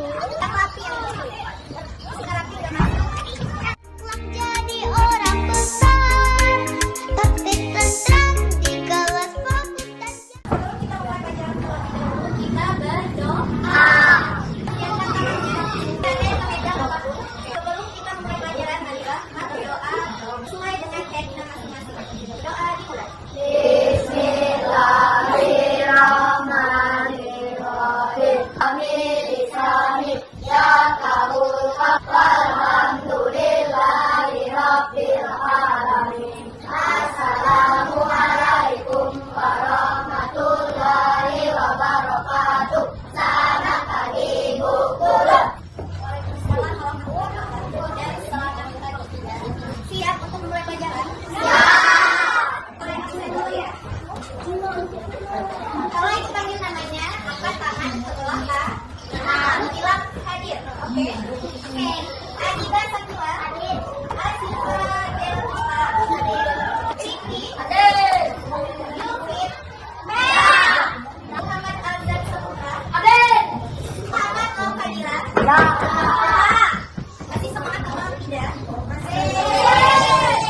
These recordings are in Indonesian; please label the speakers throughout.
Speaker 1: Rapi yang lucu. Rapi udah masuk. Jadi orang besar, tapi tentram di kelas fokus dan sebelum kita mulai pelajaran terlebih dahulu, kita berdoa. Yang pertamanya, kita memegang batu. Sebelum kita mulai pelajaran, marilah kita berdoa sesuai dengan keyakinan masing-masing. Doa dimulai. Bismillahirrahmanirrahim. Amin. Ya kabul alhamdulillahi rabbil alamin. Assalamualaikum warahmatullahi wabarakatuh. Sana tadi bukulah. Waalaikumsalam warahmatullahi wabarakatuh. Selamat pagi. Siap untuk mulai pelajaran? Siap. Boleh saya dulu ya? Kalau itu panggil namanya, angkat tangan sebelah kanan. Bilang hadir, oke? Oke. Adiba Sakila hadir. Asifa Delta hadir. Ciki hadir. Yufit hadir. Muhammad Azhar Saputra hadir. Muhammad Al-Fadila masih semangat atau tidak? Masih.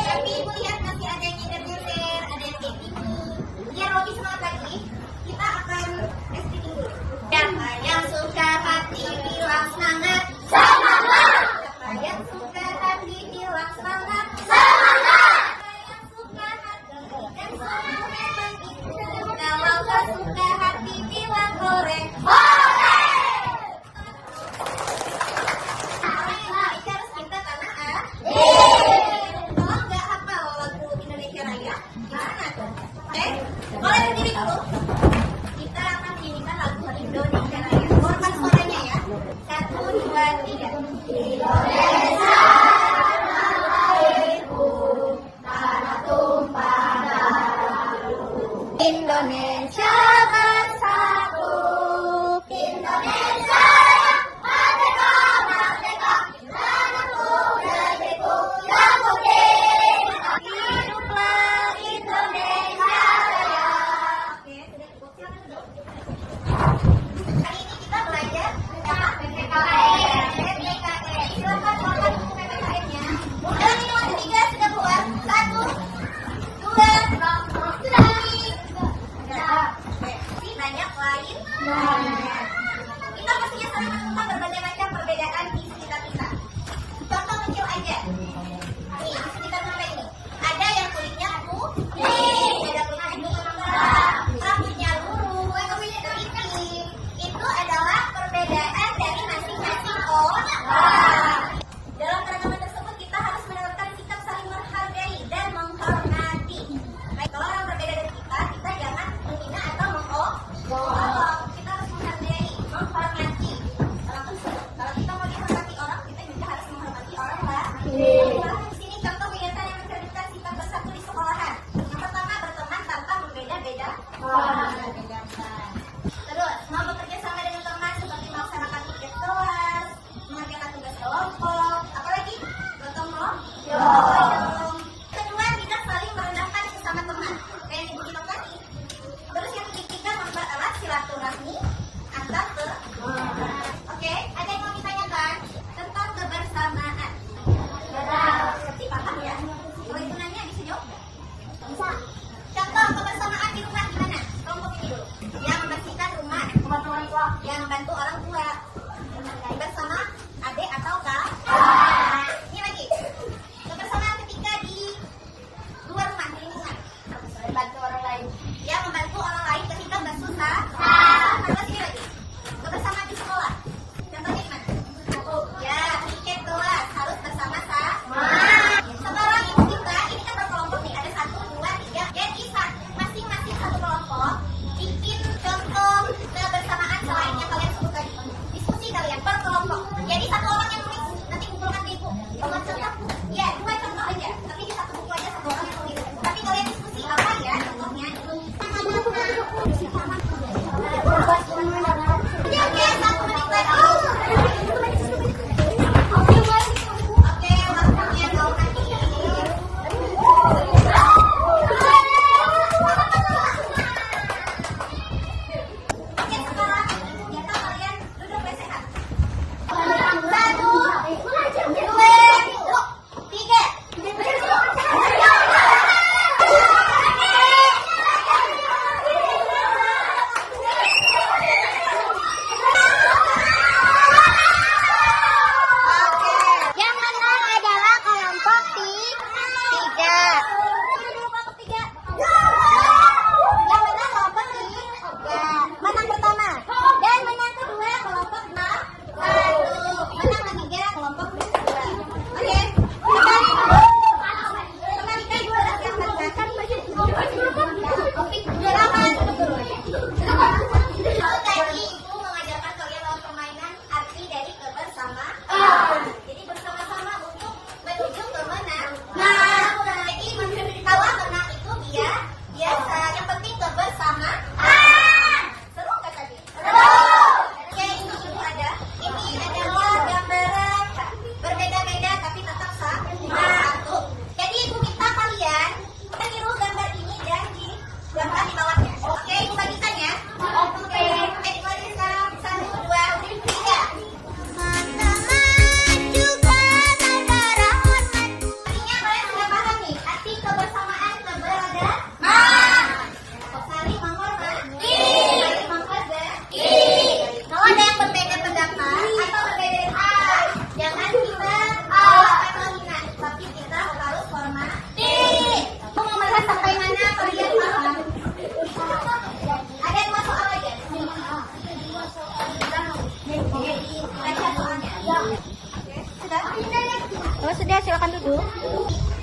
Speaker 1: Tapi ibu lihat masih ada yang ngider-ngider, ada yang kayak gini. Biar lebih semangat lagi, kita akan speaking dulu. Siapa yang suka hati bilang semangat? Semangat! Siapa yang suka hati bilang semangat? Semangat! Siapa yang suka hati dan semangat memang itu. Kalau gak suka hati bilang goreng. Goreng! Kita harus minta tanah A. Kalau gak hafal lagu Indonesia Raya, gimana tuh? Oke? Boleh berdiri dulu. Kita akan menyanyikan lagu Indonesia Raya. Korban suaranya ya. 1, 2, 3. Indonesia lahirku, tanah tumpah darahku. Indonesia bersatu. Indonesia merdeka, merdeka. Tanahku, negeriku yang putih. Hiduplah Indonesia Raya. Oke, sudah cukup. Silakan duduk. Hari ini kita belajar PPKN. bersedia silakan duduk.